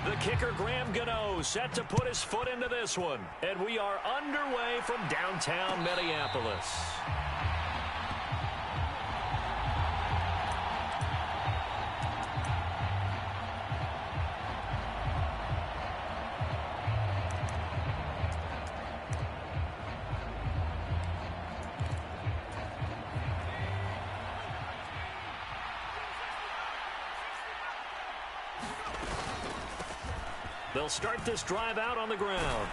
The kicker, Graham Gano, set to put his foot into this one. And we are underway from downtown Minneapolis. They'll start this drive out on the ground.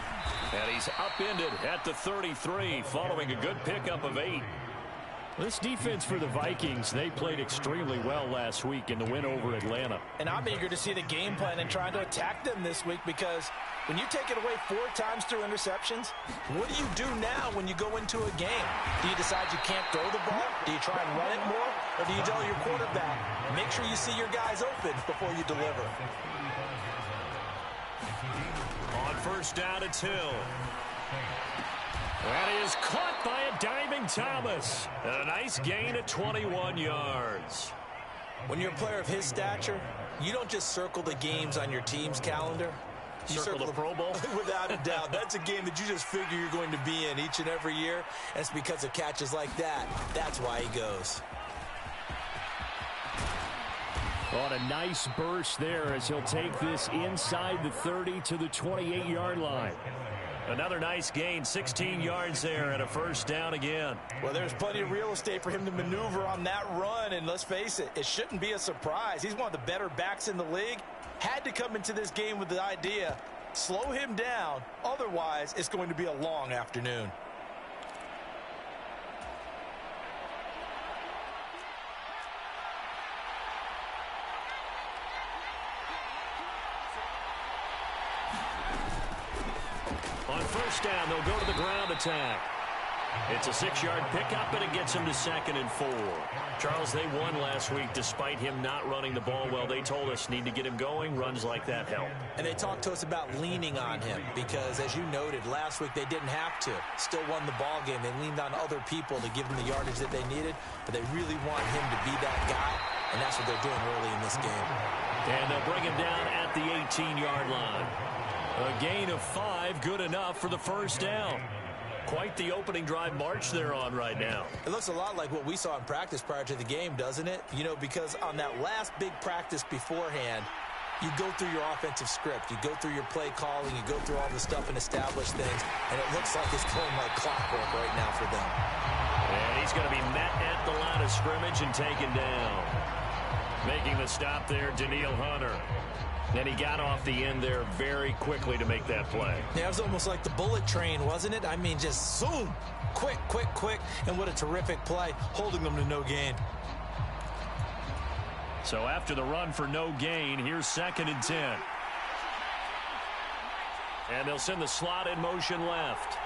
And he's upended at the 33 following a good pickup of 8. This defense for the Vikings, they played extremely well last week in the win over Atlanta. And I'm eager to see the game plan and trying to attack them this week, because when you take it away 4 times through interceptions, what do you do now when you go into a game? Do you decide you can't throw the ball? Do you try and run it more? Or do you tell your quarterback, make sure you see your guys open before you deliver? On first down, it's Hill. That is caught by a diving Thomas. And a nice gain of 21 yards. When you're a player of his stature, you don't just circle the games on your team's calendar. You circle the Pro Bowl? Without a doubt. That's a game that you just figure you're going to be in each and every year. And it's because of catches like that. That's why he goes. On a nice burst there as he'll take this inside the 30 to the 28-yard line. Another nice gain, 16 yards there, and a first down again. Well, there's plenty of real estate for him to maneuver on that run, and let's face it, it shouldn't be a surprise. He's one of the better backs in the league. Had to come into this game with the idea, slow him down, otherwise it's going to be a long afternoon. On first down, they'll go to the ground attack. It's a 6-yard pickup, and it gets him to 2nd and 4. Charles, they won last week despite him not running the ball well. They told us need to get him going. Runs like that help. And they talked to us about leaning on him because, as you noted, last week they didn't have to. Still won the ball game. They leaned on other people to give them the yardage that they needed, but they really want him to be that guy, and that's what they're doing early in this game. And they'll bring him down at the 18-yard line. A gain of 5, good enough for the first down. Quite the opening drive march they're on right now. It looks a lot like what we saw in practice prior to the game, doesn't it? You know, because on that last big practice beforehand, you go through your offensive script. You go through your play calling. You go through all the stuff and establish things. And it looks like it's going like clockwork right now for them. And he's going to be met at the line of scrimmage and taken down. Making the stop there, Danielle Hunter. And he got off the end there very quickly to make that play. Yeah, it was almost like the bullet train, wasn't it? I mean, just zoom, quick, quick, quick. And what a terrific play, holding them to no gain. So after the run for no gain, here's 2nd and 10. And they'll send the slot in motion left.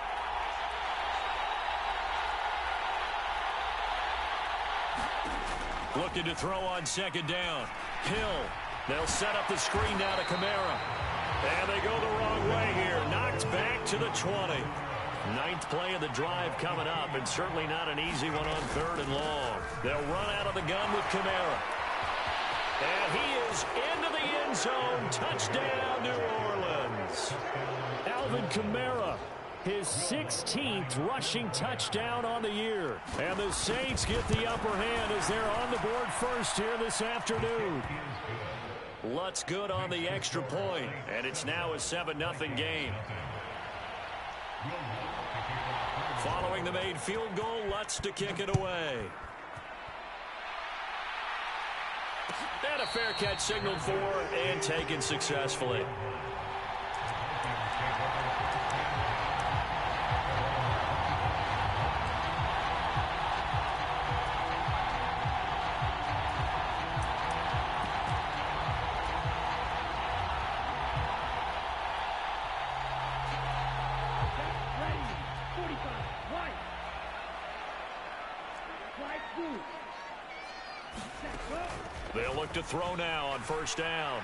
Looking to throw on 2nd down. Hill. They'll set up the screen now to Kamara. And they go the wrong way here. Knocked back to the 20. 9th play of the drive coming up, and certainly not an easy one on 3rd and long. They'll run out of the gun with Kamara. And he is into the end zone. Touchdown, New Orleans. Alvin Kamara, his 16th rushing touchdown on the year. And the Saints get the upper hand as they're on the board first here this afternoon. Lutz good on the extra point, and it's now a 7-0 game. Following the made field goal, Lutz to kick it away. And a fair catch signaled for and taken successfully. They'll look to throw now on first down.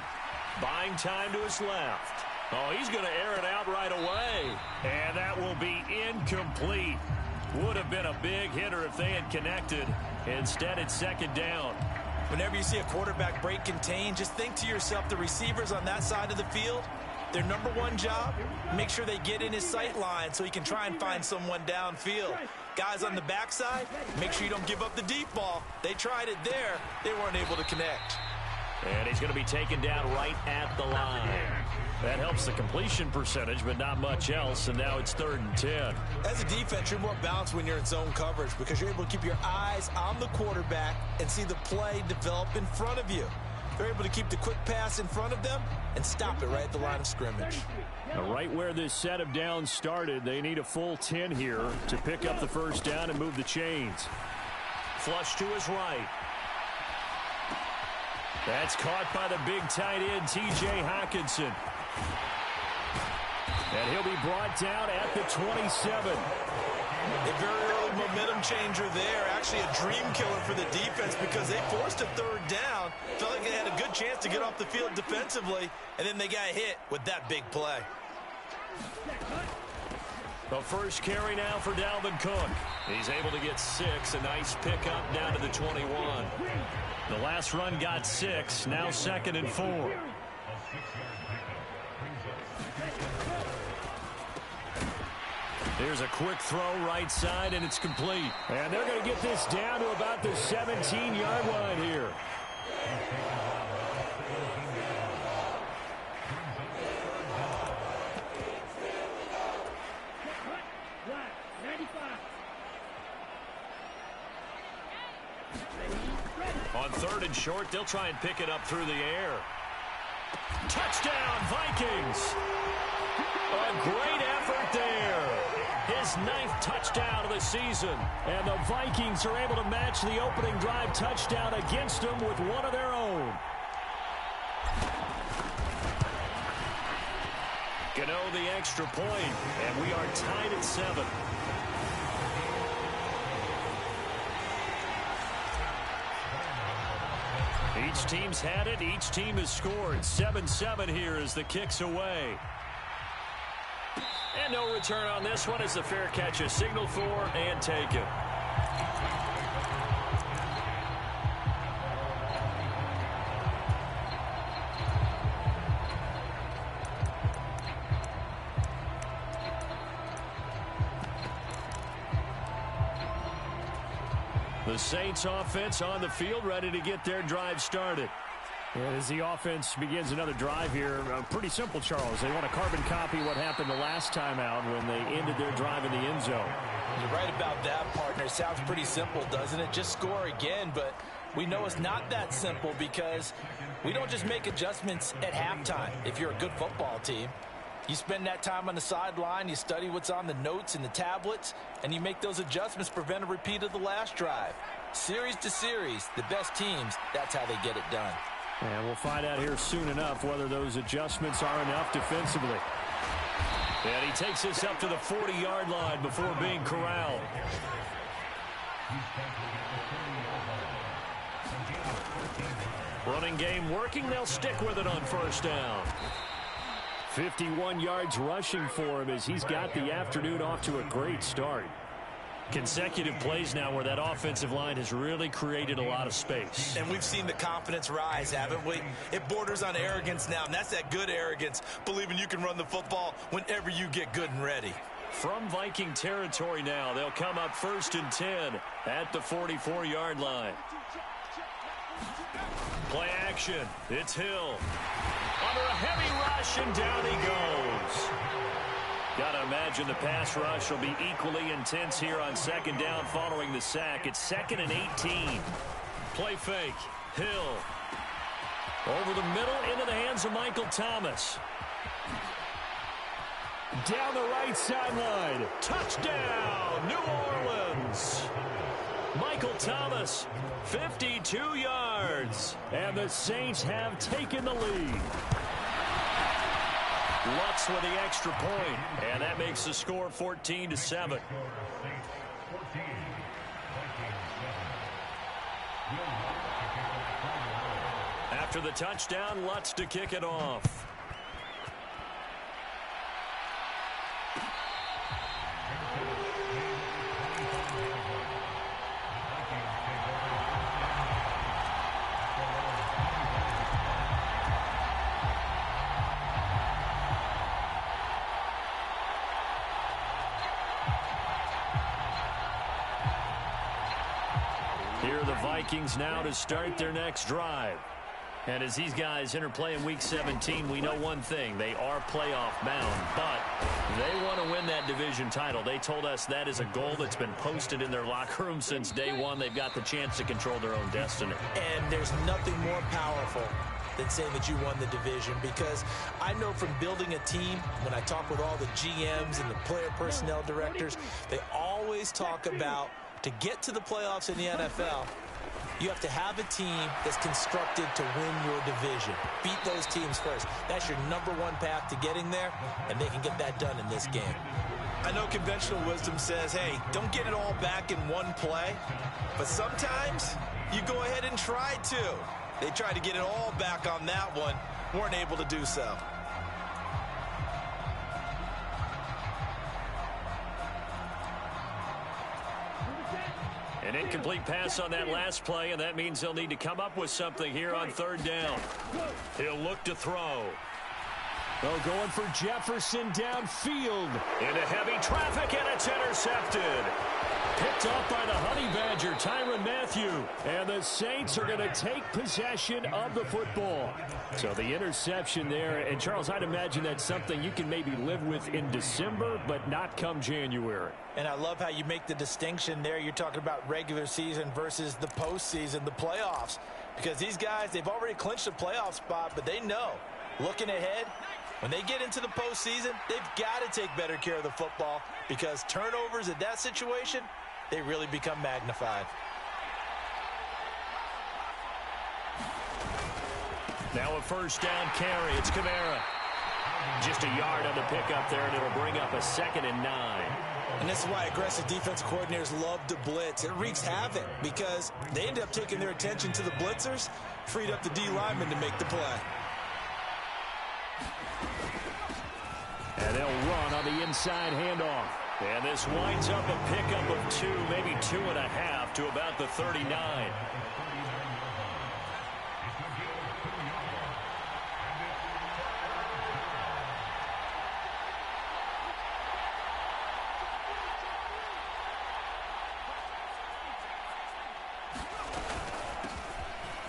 Buying time to his left. Oh, he's going to air it out right away. And that will be incomplete. Would have been a big hitter if they had connected. Instead, it's 2nd down. Whenever you see a quarterback break contain, just think to yourself, the receivers on that side of the field, their number one job, make sure they get in his sight line so he can try and find someone downfield. Guys on the backside, make sure you don't give up the deep ball. They tried it there. They weren't able to connect. And he's going to be taken down right at the line. That helps the completion percentage, but not much else, and now it's 3rd and 10. As a defense, you're more balanced when you're in zone coverage because you're able to keep your eyes on the quarterback and see the play develop in front of you. They're able to keep the quick pass in front of them and stop it right at the line of scrimmage. Now, right where this set of downs started, they need a full 10 here to pick up the first down and move the chains. Flush to his right. That's caught by the big tight end, T.J. Hockenson. And he'll be brought down at the 27. A very early momentum changer there. Actually a dream killer for the defense because they forced a 3rd down. Felt like they had a good chance to get off the field defensively, and then they got hit with that big play. The first carry now for Dalvin Cook. He's able to get 6. A nice pickup down to the 21. The last run got 6. Now 2nd and 4. Here's a quick throw right side, and it's complete. And they're going to get this down to about the 17-yard line here. On 3rd and short, they'll try and pick it up through the air. Touchdown, Vikings! A great effort there. His 9th touchdown of the season. And the Vikings are able to match the opening drive touchdown against them with one of their own. Gano the extra point, and we are tied at 7. Each team's had it. Each team has scored. 7-7 here as the kick's away. And no return on this one as the fair catch is signaled for and taken. The Saints offense on the field, ready to get their drive started. And as the offense begins another drive here, pretty simple, Charles. They want to carbon copy what happened the last time out when they ended their drive in the end zone. You're right about that, partner. Sounds pretty simple, doesn't it? Just score again, but we know it's not that simple because we don't just make adjustments at halftime if you're a good football team. You spend that time on the sideline, you study what's on the notes and the tablets, and you make those adjustments to prevent a repeat of the last drive. Series to series, the best teams, that's how they get it done. And we'll find out here soon enough whether those adjustments are enough defensively. And he takes this up to the 40-yard line before being corralled. Running game working. They'll stick with it on first down. 51 yards rushing for him as he's got the afternoon off to a great start. Consecutive plays now where that offensive line has really created a lot of space. And we've seen the confidence rise, haven't we? It borders on arrogance now, and that's that good arrogance, believing you can run the football whenever you get good and ready. From Viking territory now, they'll come up 1st and 10 at the 44-yard line. Play action. It's Hill. Under a heavy rush, and down he goes. Got to imagine the pass rush will be equally intense here on 2nd down following the sack. It's 2nd and 18. Play fake. Hill. Over the middle into the hands of Michael Thomas. Down the right sideline. Touchdown, New Orleans. Michael Thomas, 52 yards. And the Saints have taken the lead. Lutz with the extra point, and that makes the score 14-7. After the touchdown, Lutz to kick it off. are the Vikings now to start their next drive. And as these guys interplay in Week 17, we know one thing. They are playoff bound, but they want to win that division title. They told us that is a goal that's been posted in their locker room since day one. They've got the chance to control their own destiny. And there's nothing more powerful than saying that you won the division, because I know from building a team, when I talk with all the GMs and the player personnel directors, they always talk about, to get to the playoffs in the NFL, you have to have a team that's constructed to win your division. Beat those teams first. That's your number one path to getting there, and they can get that done in this game. I know conventional wisdom says, hey, don't get it all back in one play, but sometimes you go ahead and try to. They tried to get it all back on that one, weren't able to do so. An incomplete pass on that last play, and that means they'll need to come up with something here on third down. He'll look to throw. Well, going for Jefferson downfield. Into heavy traffic, and it's intercepted. Picked off by the Honey Badger, Tyrann Mathieu. And the Saints are going to take possession of the football. So the interception there. And, Charles, I'd imagine that's something you can maybe live with in December, but not come January. And I love how you make the distinction there. You're talking about regular season versus the postseason, the playoffs. Because these guys, they've already clinched a playoff spot, but they know, looking ahead, when they get into the postseason, they've got to take better care of the football, because turnovers in that situation, they really become magnified. Now a first down carry. It's Kamara. Just a yard on the pickup there, and it'll bring up a 2nd and 9. And this is why aggressive defense coordinators love to blitz. It wreaks havoc because they end up taking their attention to the blitzers, freed up the D lineman to make the play. And they'll run on the inside handoff. And this winds up a pickup of 2, maybe 2.5 to about the 39.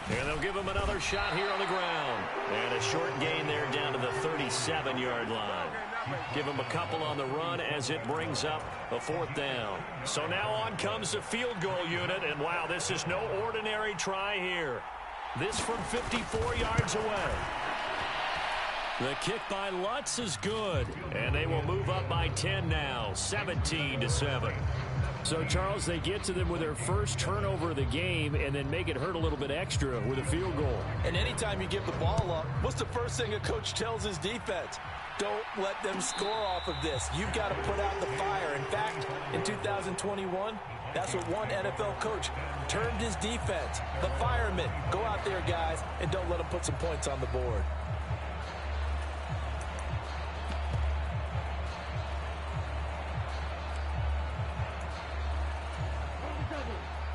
And they'll give him another shot here on the ground. And a short gain there down to the 37-yard line. Give him a couple on the run as it brings up a 4th down. So now on comes the field goal unit. And, wow, this is no ordinary try here. This from 54 yards away. The kick by Lutz is good. And they will move up by 10 now, 17-7. So, Charles, they get to them with their first turnover of the game and then make it hurt a little bit extra with a field goal. And anytime you give the ball up, what's the first thing a coach tells his defense? Don't let them score off of this. You've got to put out the fire. In fact, in 2021, that's what one NFL coach termed his defense. The firemen. Go out there, guys, and don't let them put some points on the board.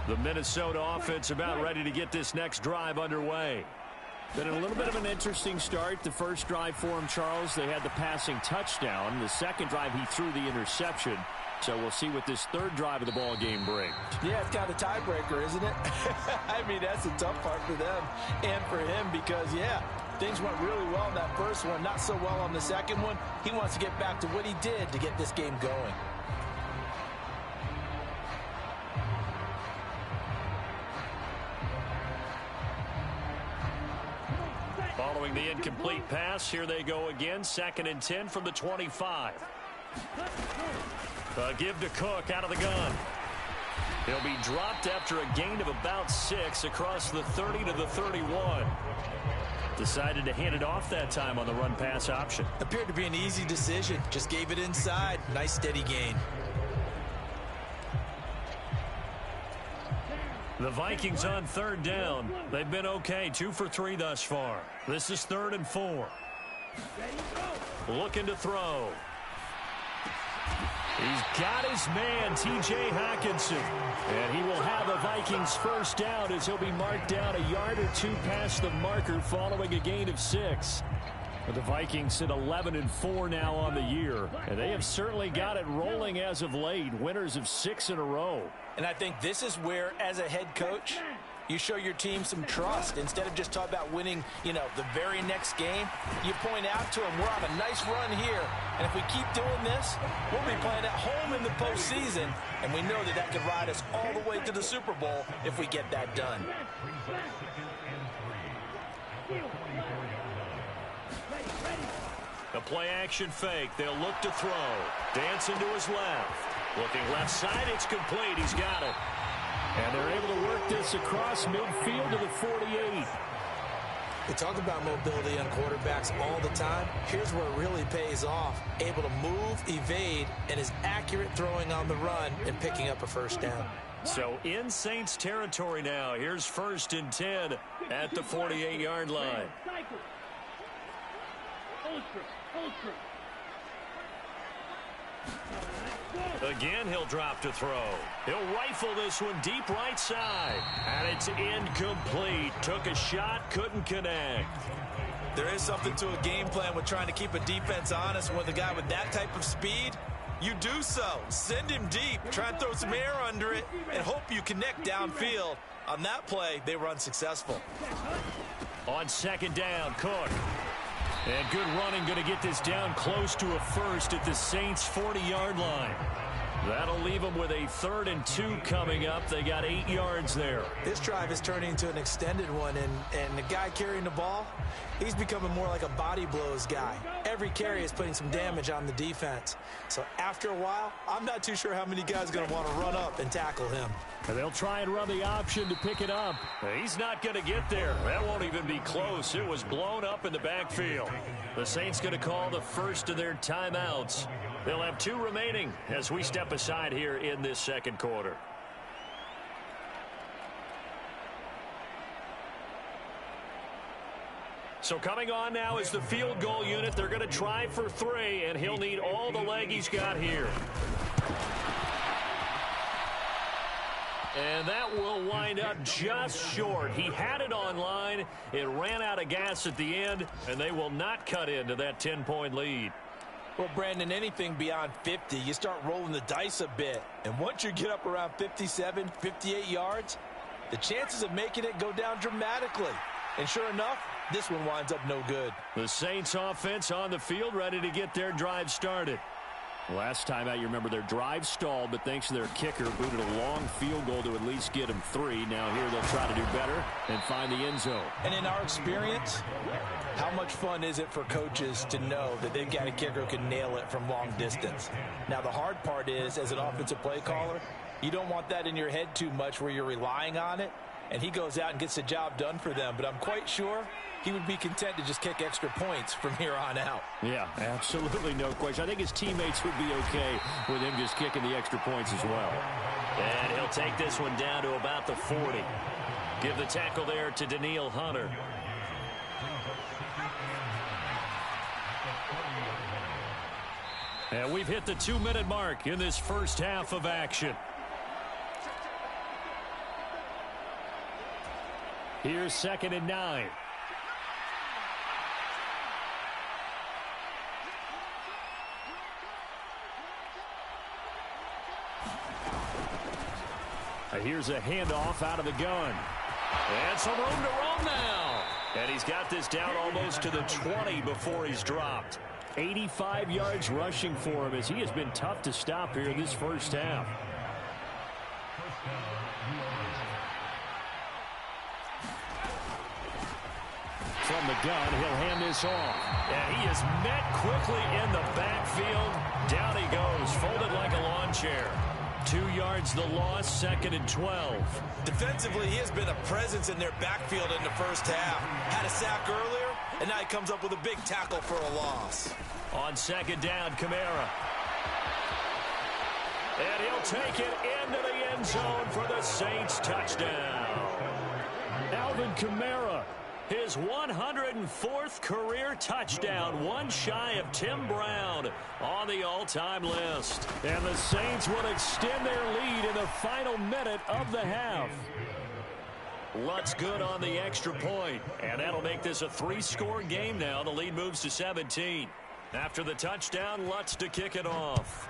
The Minnesota offense about ready to get this next drive underway. Been a little bit of an interesting start. The first drive for him, Charles, they had the passing touchdown. The second drive, he threw the interception. So we'll see what this third drive of the ball game brings. Yeah, it's kind of a tiebreaker, isn't it? I mean, that's the tough part for them and for him because, yeah, things went really well in that first one, not so well on the second one. He wants to get back to what he did to get this game going. Following the incomplete pass, here they go again. 2nd and 10 from the 25. Give to Cook out of the gun. He'll be dropped after a gain of about 6 across the 30 to the 31. Decided to hand it off that time on the run-pass option. Appeared to be an easy decision. Just gave it inside. Nice steady gain. The Vikings on third down. They've been okay, 2 for 3 thus far. This is 3rd and 4. Looking to throw. He's got his man, T.J. Hockenson. And he will have a Vikings first down as he'll be marked down a yard or 2 past the marker following a gain of 6. The Vikings sit 11-4 now on the year, and they have certainly got it rolling as of late, winners of 6 in a row. And I think this is where, as a head coach, you show your team some trust. Instead of just talking about winning, the very next game, you point out to them, we're on a nice run here, and if we keep doing this, we'll be playing at home in the postseason, and we know that could ride us all the way to the Super Bowl if we get that done. A play-action fake. They'll look to throw. Dancing to his left. Looking left side. It's complete. He's got it. And they're able to work this across midfield to the 48. We talk about mobility on quarterbacks all the time. Here's where it really pays off. Able to move, evade, and is accurate throwing on the run and picking up a first down. So in Saints territory now. Here's 1st and 10 at the 48-yard line. Again, he'll drop to throw. He'll rifle this one deep right side. And it's incomplete. Took a shot, couldn't connect. There is something to a game plan with trying to keep a defense honest with a guy with that type of speed. You do so. Send him deep. Try and throw some air under it and hope you connect downfield. On that play, they were unsuccessful. On 2nd down, Cook. And good running, going to get this down close to a first at the Saints' 40-yard line. That'll leave them with a 3rd and 2 coming up. They got 8 yards there. This drive is turning into an extended one, and the guy carrying the ball, he's becoming more like a body blows guy. Every carry is putting some damage on the defense. So after a while, I'm not too sure how many guys are going to want to run up and tackle him. And they'll try and run the option to pick it up. He's not going to get there. That won't even be close. It was blown up in the backfield. The Saints going to call the first of their timeouts. They'll have 2 remaining as we step aside here in this 2nd quarter. So coming on now is the field goal unit. They're going to try for 3, and he'll need all the leg he's got here. And that will wind up just short. He had it on line. It ran out of gas at the end, and they will not cut into that 10-point lead. Well, Brandon, anything beyond 50, you start rolling the dice a bit. And once you get up around 57, 58 yards, the chances of making it go down dramatically. And sure enough, this one winds up no good. The Saints offense on the field, ready to get their drive started. Last time out, you remember their drive stalled, but thanks to their kicker, booted a long field goal to at least get them 3. Now here they'll try to do better and find the end zone. And in our experience, how much fun is it for coaches to know that they've got a kicker who can nail it from long distance? Now the hard part is, as an offensive play caller, you don't want that in your head too much where you're relying on it, and he goes out and gets the job done for them. But I'm quite sure he would be content to just kick extra points from here on out. Yeah, absolutely no question. I think his teammates would be okay with him just kicking the extra points as well. And he'll take this one down to about the 40. Give the tackle there to Danielle Hunter. And we've hit the 2-minute mark in this first half of action. Here's 2nd and 9. Here's a handoff out of the gun. And some room to roam now. And he's got this down almost to the 20 before he's dropped. 85 yards rushing for him as he has been tough to stop here in this first half. From the gun, he'll hand this off. And he is met quickly in the backfield. Down he goes, folded like a lawn chair. 2 yards the loss, 2nd and 12. Defensively, he has been a presence in their backfield in the first half. Had a sack earlier, and now he comes up with a big tackle for a loss. On 2nd down, Kamara. And he'll take it into the end zone for the Saints touchdown. Alvin Kamara, his 104th career touchdown, one shy of Tim Brown on the all-time list. And the Saints will extend their lead in the final minute of the half. Lutz good on the extra point, and that'll make this a 3-score game now. The lead moves to 17. After the touchdown, Lutz to kick it off.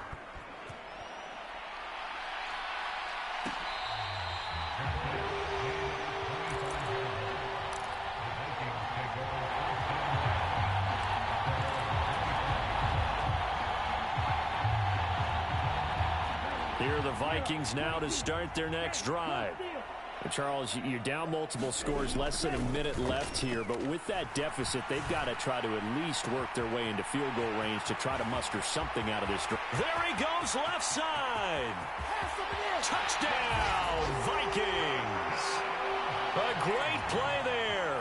Here are the Vikings now to start their next drive. Charles, you're down multiple scores, less than a minute left here, but with that deficit, they've got to try to at least work their way into field goal range to try to muster something out of this drive. There he goes, left side. Touchdown, Vikings. A great play there.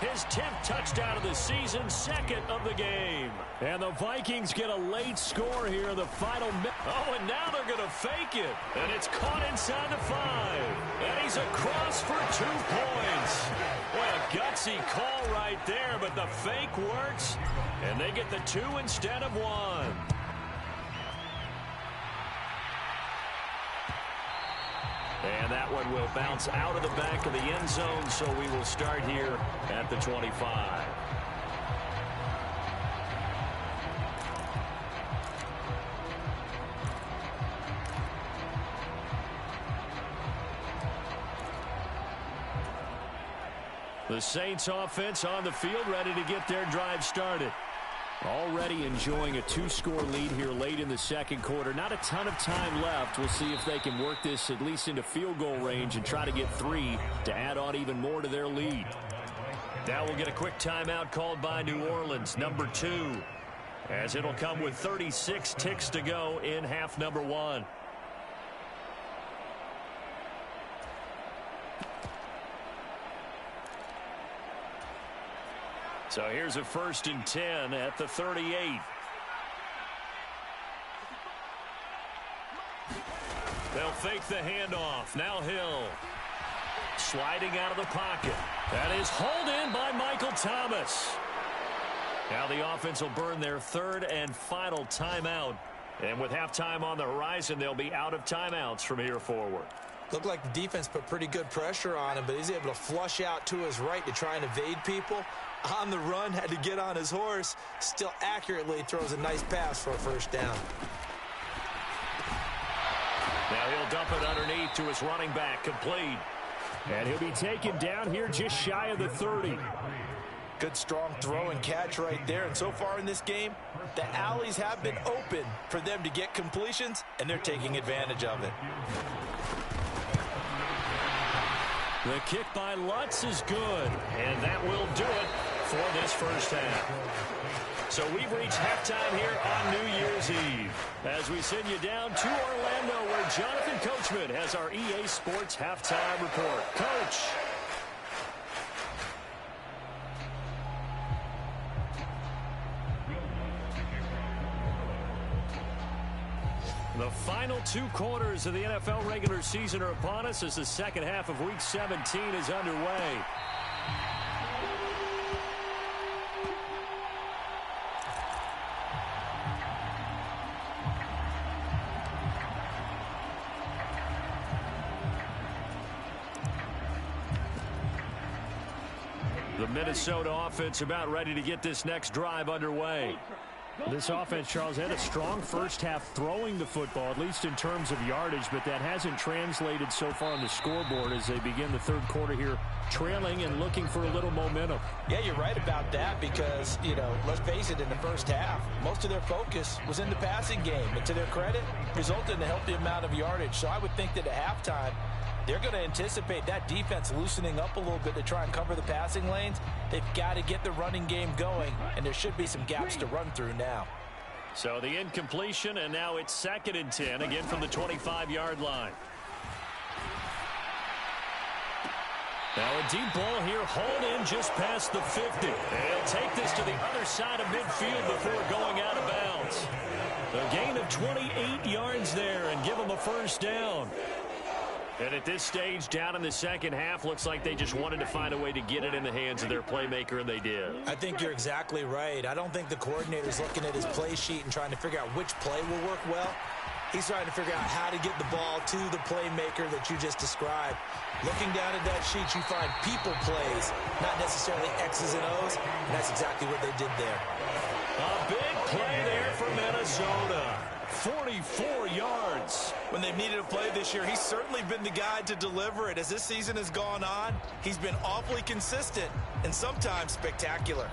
His 10th touchdown of the season, second of the game. And the Vikings get a late score here in the final minute. Oh, and now they're going to fake it. And it's caught inside the 5. And he's across for 2 points. What a gutsy call right there, but the fake works. And they get the 2 instead of 1. And that one will bounce out of the back of the end zone, so we will start here at the 25. The Saints offense on the field, ready to get their drive started. Already enjoying a 2-score lead here late in the second quarter. Not a ton of time left. We'll see if they can work this at least into field goal range and try to get 3 to add on even more to their lead. Now we'll get a quick timeout called by New Orleans, number 2, as it'll come with 36 ticks to go in half number 1. So here's a 1st and 10 at the 38. They'll fake the handoff. Now Hill. Sliding out of the pocket. That is hauled in by Michael Thomas. Now the offense will burn their 3rd and final timeout. And with halftime on the horizon, they'll be out of timeouts from here forward. Looked like the defense put pretty good pressure on him, but he's able to flush out to his right to try and evade people. On the run, had to get on his horse. Still accurately throws a nice pass for a 1st down. Now he'll dump it underneath to his running back, complete. And he'll be taken down here just shy of the 30. Good strong throw and catch right there. And so far in this game, the alleys have been open for them to get completions, and they're taking advantage of it. The kick by Lutz is good, and that will do it for this 1st half. So we've reached halftime here on New Year's Eve as we send you down to Orlando, where Jonathan Coachman has our EA Sports halftime report. Coach. The final 2 quarters of the NFL regular season are upon us as the second half of Week 17 is underway. The Minnesota offense about ready to get this next drive underway. This offense, Charles, had a strong 1st half throwing the football, at least in terms of yardage, but that hasn't translated so far on the scoreboard as they begin the 3rd quarter here, trailing and looking for a little momentum. Yeah, you're right about that because, let's face it, in the 1st half, most of their focus was in the passing game. And to their credit, resulted in a healthy amount of yardage. So I would think that at halftime, they're going to anticipate that defense loosening up a little bit to try and cover the passing lanes. They've got to get the running game going, and there should be some gaps to run through now. So the incompletion, and now it's 2nd and 10, again from the 25-yard line. Now a deep ball here, hauled in just past the 50. They'll take this to the other side of midfield before going out of bounds. A gain of 28 yards there and give them a 1st down. And at this stage, down in the second half, looks like they just wanted to find a way to get it in the hands of their playmaker, and they did. I think you're exactly right. I don't think the coordinator's looking at his play sheet and trying to figure out which play will work well. He's trying to figure out how to get the ball to the playmaker that you just described. Looking down at that sheet, you find people plays, not necessarily X's and O's, and that's exactly what they did there. A big play there for Minnesota. 44 yards. When they've needed a play this year, he's certainly been the guy to deliver it. As this season has gone on, he's been awfully consistent and sometimes spectacular.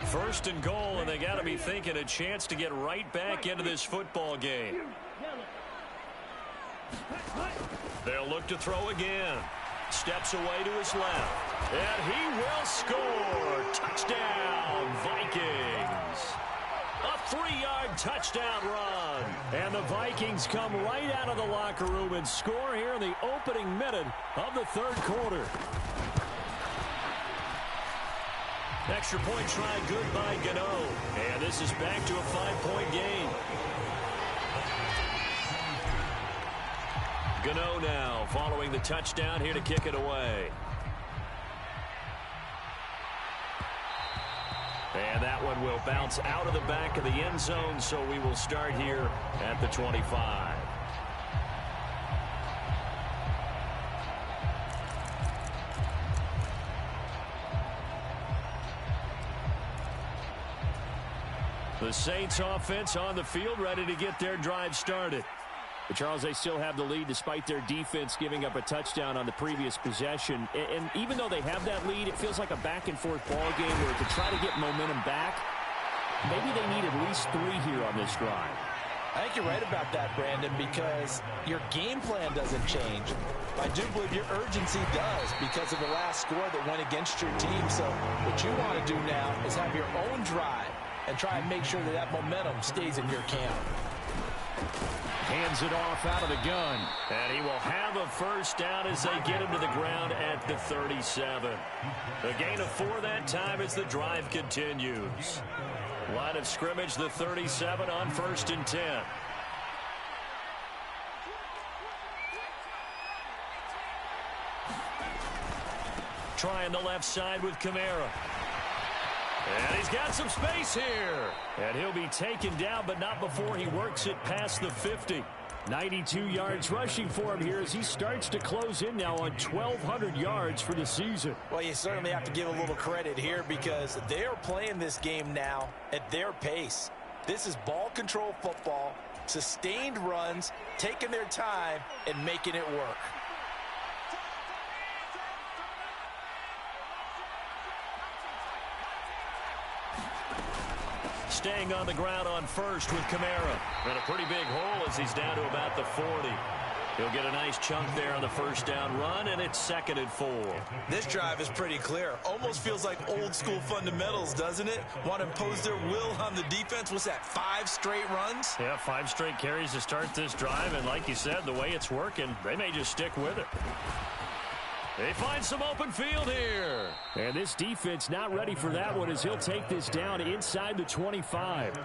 First and goal, and they got to be thinking a chance to get right back into this football game. They'll look to throw again. Steps away to his left. And he will score. Touchdown, Vikings. A 3-yard touchdown run. And the Vikings come right out of the locker room and score here in the opening minute of the third quarter. Extra point try good by Gano. And this is back to a 5-point game. Gano now following the touchdown here to kick it away. And that one will bounce out of the back of the end zone, so we will start here at the 25. The Saints offense on the field, ready to get their drive started. But Charles, they still have the lead despite their defense giving up a touchdown on the previous possession. And even though they have that lead, it feels like a back-and-forth ball game where to try to get momentum back, maybe they need at least 3 here on this drive. I think you're right about that, Brandon, because your game plan doesn't change. I do believe your urgency does because of the last score that went against your team. So what you want to do now is have your own drive and try and make sure that that momentum stays in your camp. Hands it off out of the gun. And he will have a first down as they get him to the ground at the 37. A gain of 4 that time as the drive continues. Line of scrimmage, the 37 on 1st and 10. Trying the left side with Kamara. And he's got some space here. And he'll be taken down, but not before he works it past the 50. 92 yards rushing for him here as he starts to close in now on 1,200 yards for the season. Well, you certainly have to give a little credit here because they're playing this game now at their pace. This is ball control football, sustained runs, taking their time, and making it work. Staying on the ground on first with Kamara. And a pretty big hole as he's down to about the 40. He'll get a nice chunk there on the first down run, and it's 2nd and 4. This drive is pretty clear. Almost feels like old school fundamentals, doesn't it? Want to impose their will on the defense. What's that, 5 straight runs? Yeah, 5 straight carries to start this drive, and like you said, the way it's working, they may just stick with it. They find some open field here. And this defense not ready for that one as he'll take this down inside the 25.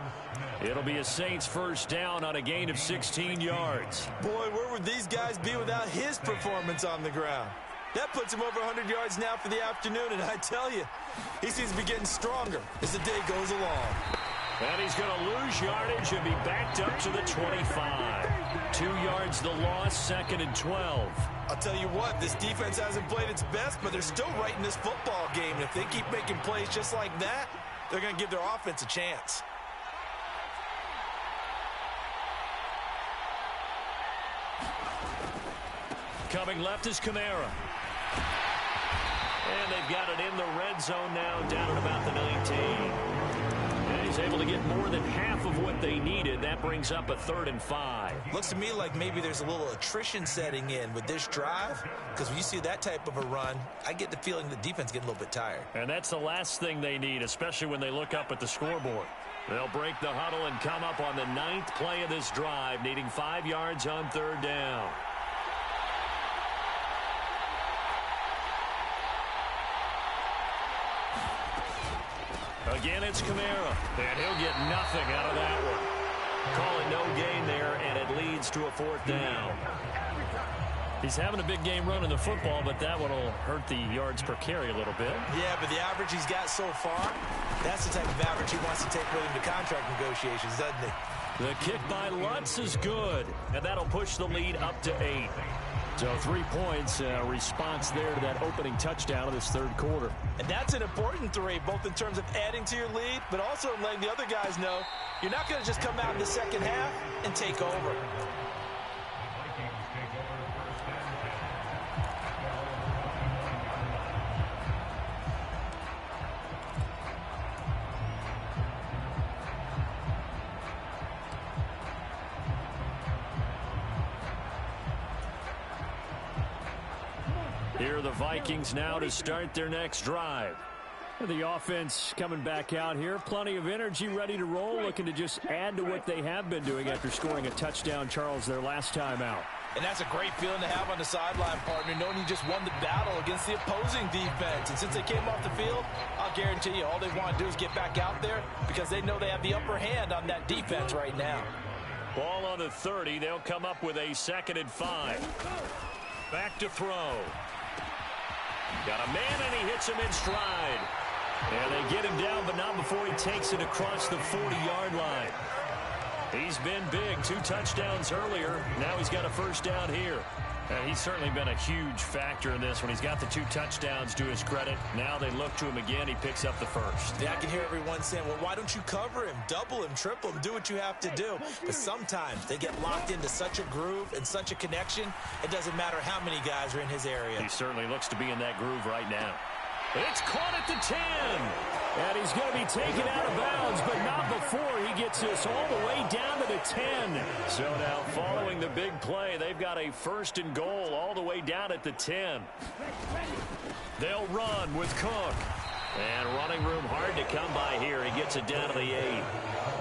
It'll be a Saints first down on a gain of 16 yards. Boy, where would these guys be without his performance on the ground? That puts him over 100 yards now for the afternoon, and I tell you, he seems to be getting stronger as the day goes along. And he's going to lose yardage and be backed up to the 25. 2 yards the loss, 2nd and 12. I'll tell you what, this defense hasn't played its best, but they're still right in this football game. And if they keep making plays just like that, they're going to give their offense a chance. Coming left is Kamara. And they've got it in the red zone now, down at about the 19. And he's able to get more than half of what they needed. That brings up a 3rd and 5. Looks to me like maybe there's a little attrition setting in with this drive, because when you see that type of a run, I get the feeling the defense getting a little bit tired. And that's the last thing they need, especially when they look up at the scoreboard. They'll break the huddle and come up on the 9th play of this drive, needing 5 yards on 3rd down. Again, it's Kamara, and he'll get nothing out of that one. Call it no gain there, and it leads to a 4th down. He's having a big game running the football, but that one will hurt the yards per carry a little bit. Yeah, but the average he's got so far, that's the type of average he wants to take with him to contract negotiations, doesn't he? The kick by Lutz is good, and that'll push the lead up to 8. So 3 points, response there to that opening touchdown of this third quarter. And that's an important 3, both in terms of adding to your lead, but also letting the other guys know you're not going to just come out in the second half and take over. Here are the Vikings now to start their next drive. The offense coming back out here. Plenty of energy, ready to roll, looking to just add to what they have been doing after scoring a touchdown, Charles, their last time out. And that's a great feeling to have on the sideline, partner, knowing you just won the battle against the opposing defense. And since they came off the field, I'll guarantee you all they want to do is get back out there because they know they have the upper hand on that defense right now. Ball on the 30. They'll come up with a 2nd and 5. Back to throw. Got a man, and he hits him in stride. And they get him down, but not before he takes it across the 40-yard line. He's been big. 2 touchdowns earlier. Now he's got a first down here. He's certainly been a huge factor in this when he's got the 2 touchdowns to his credit. Now they look to him again. He picks up the first. Yeah, I can hear everyone saying, well, why don't you cover him, double him, triple him, do what you have to do. But sometimes they get locked into such a groove and such a connection, it doesn't matter how many guys are in his area. He certainly looks to be in that groove right now. It's caught at the 10. And he's going to be taken out of bounds, but not before he gets this all the way down to the 10. So now following the big play, they've got a 1st and goal all the way down at the 10. They'll run with Cook. And running room hard to come by here. He gets it down to the 8.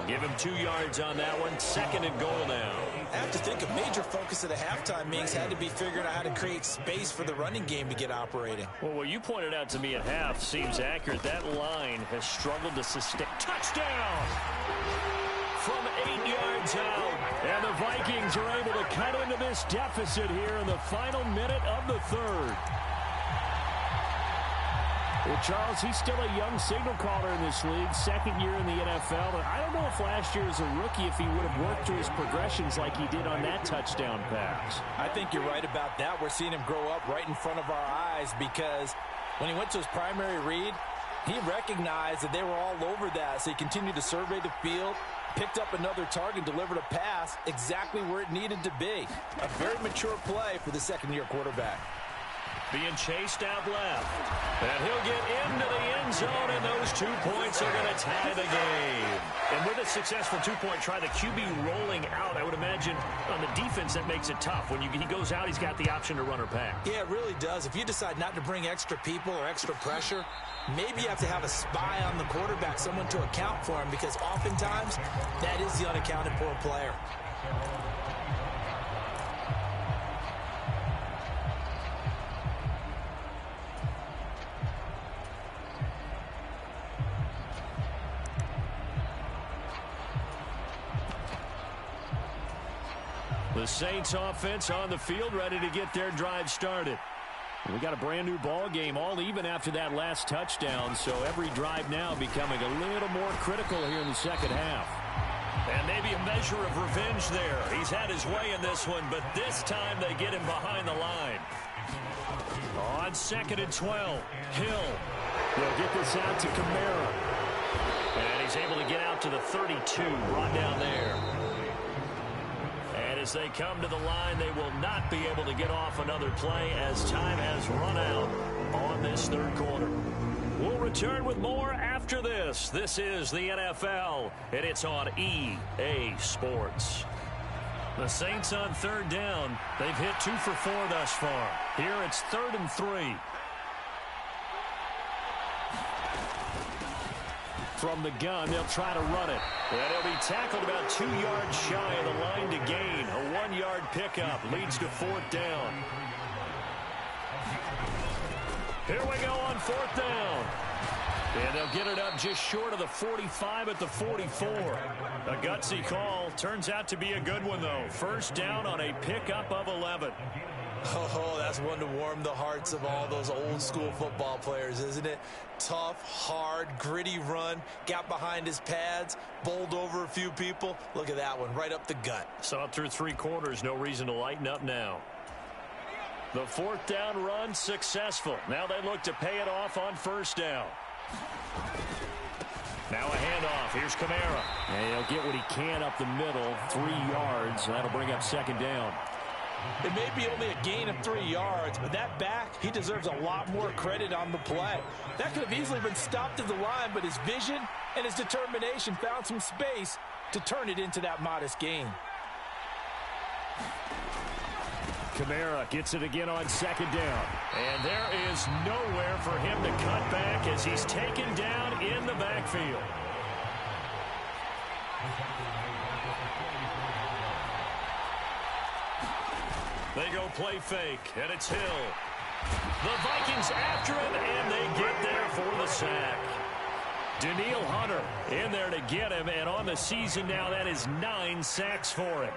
Give him 2 yards on that one. 2nd and goal now. I have to think a major focus of the halftime meetings had to be figuring out how to create space for the running game to get operating. Well, what you pointed out to me at half seems accurate. That line has struggled to sustain. Touchdown! From 8 yards out. And the Vikings are able to cut into this deficit here in the final minute of the 3rd. Well, Charles, he's still a young signal caller in this league, 2nd year in the NFL. And I don't know if last year as a rookie, if he would have worked through his progressions like he did on that touchdown pass. I think you're right about that. We're seeing him grow up right in front of our eyes because when he went to his primary read, he recognized that they were all over that. So he continued to survey the field, picked up another target, delivered a pass exactly where it needed to be. A very mature play for the 2nd-year quarterback. Being chased out left. And he'll get into the end zone, and those 2 points are going to tie the game. And with a successful 2-point try, the QB rolling out, I would imagine on the defense that makes it tough. When he goes out, he's got the option to run or pass. Yeah, it really does. If you decide not to bring extra people or extra pressure, maybe you have to have a spy on the quarterback, someone to account for him, because oftentimes that is the unaccounted for player. The Saints offense on the field, ready to get their drive started. We got a brand new ball game, all even after that last touchdown, so every drive now becoming a little more critical here in the 2nd half. And maybe a measure of revenge there. He's had his way in this one, but this time they get him behind the line. On 2nd and 12, Hill. They'll get this out to Kamara. And he's able to get out to the 32, brought down there. As they come to the line, they will not be able to get off another play as time has run out on this 3rd quarter. We'll return with more after this. This is the NFL, and it's on EA Sports. The Saints on 3rd down. They've hit 2 for 4 thus far. Here it's 3rd and 3. From the gun, they'll try to run it. And he'll be tackled about 2 yards shy of the line to gain. A 1-yard pickup leads to 4th down. Here we go on 4th down. And they'll get it up just short of the 45 at the 44. A gutsy call. Turns out to be a good one, though. First down on a pickup of 11. Oh, that's one to warm the hearts of all those old-school football players, isn't it? Tough, hard, gritty run, got behind his pads, bowled over a few people. Look at that one, right up the gut. Saw it through 3 quarters, no reason to lighten up now. The 4th down run successful. Now they look to pay it off on 1st down. Now a handoff. Here's Kamara. And he'll get what he can up the middle, 3 yards. That'll bring up 2nd down. It may be only a gain of 3 yards, but that back, he deserves a lot more credit on the play. That could have easily been stopped at the line, but his vision and his determination found some space to turn it into that modest gain. Kamara gets it again on 2nd down. And there is nowhere for him to cut back as he's taken down in the backfield. They go play fake, and it's Hill. The Vikings after him, and they get there for the sack. Danielle Hunter in there to get him, and on the season now, that is 9 sacks for him.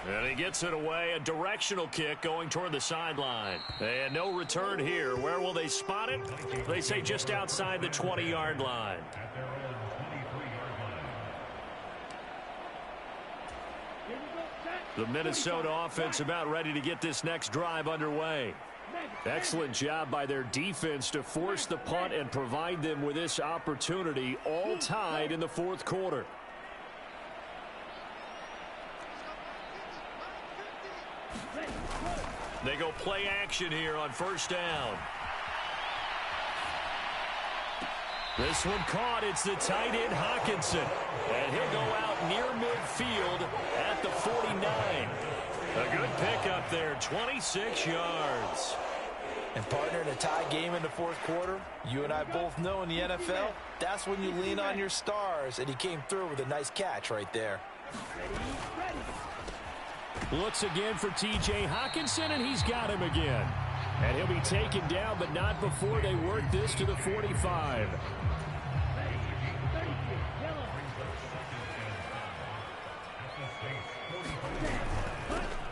And he gets it away, a directional kick going toward the sideline. And no return here. Where will they spot it? They say just outside the 20-yard line. The Minnesota offense about ready to get this next drive underway. Excellent job by their defense to force the punt and provide them with this opportunity, all tied in the 4th quarter. They go play action here on 1st down. This one caught. It's the tight end Hockenson. And he'll go out near midfield at the 49. A good pickup there, 26 yards. And partner, in a tie game in the 4th quarter, you and I both know in the NFL, that's when you lean on your stars. And he came through with a nice catch right there. Looks again for T.J. Hockenson, and he's got him again. And he'll be taken down, but not before they work this to the 45.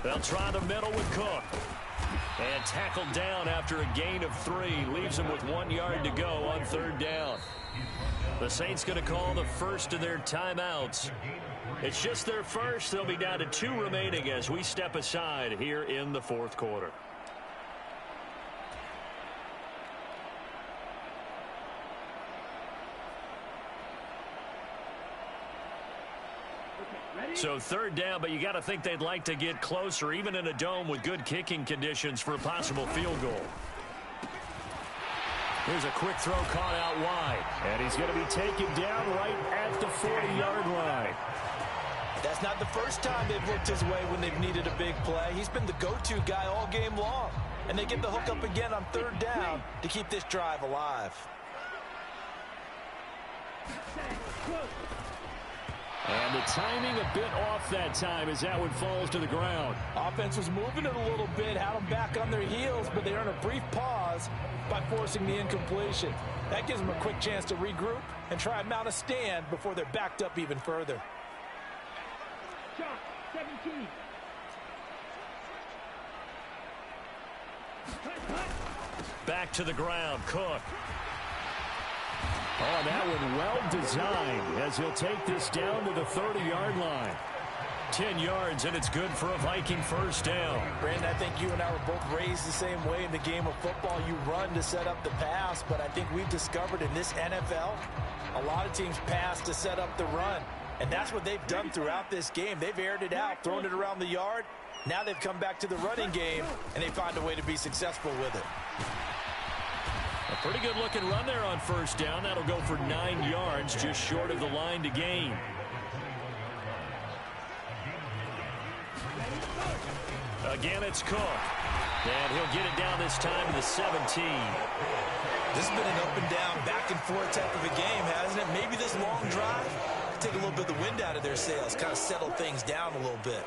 They'll try the middle with Cook. And tackled down after a gain of 3. Leaves him with 1 yard to go on 3rd down. The Saints going to call the first of their timeouts. It's just their first. They'll be down to 2 remaining as we step aside here in the 4th quarter. So 3rd down, but you got to think they'd like to get closer, even in a dome with good kicking conditions for a possible field goal. Here's a quick throw caught out wide. And he's going to be taken down right at the 40-yard line. That's not the first time they've looked his way when they've needed a big play. He's been the go-to guy all game long. And they get the hook up again on 3rd down to keep this drive alive. And the timing a bit off that time as that one falls to the ground. Offense was moving it a little bit, had them back on their heels, but they earn a brief pause by forcing the incompletion. That gives them a quick chance to regroup and try and mount a stand before they're backed up even further. Shot 17. Back to the ground, Cook. Oh, that one well designed as he'll take this down to the 30-yard line. 10 yards, and it's good for a Viking 1st down. Brandon, I think you and I were both raised the same way in the game of football. You run to set up the pass, but I think we've discovered in this NFL, a lot of teams pass to set up the run. And that's what they've done throughout this game. They've aired it out, thrown it around the yard. Now they've come back to the running game, and they find a way to be successful with it. A pretty good-looking run there on 1st down. That'll go for 9 yards, just short of the line to gain. Again, it's Cook. And he'll get it down this time to the 17. This has been an up-and-down, back-and-forth type of a game, hasn't it? Maybe this long drive take a little bit of the wind out of their sails, kind of settle things down a little bit.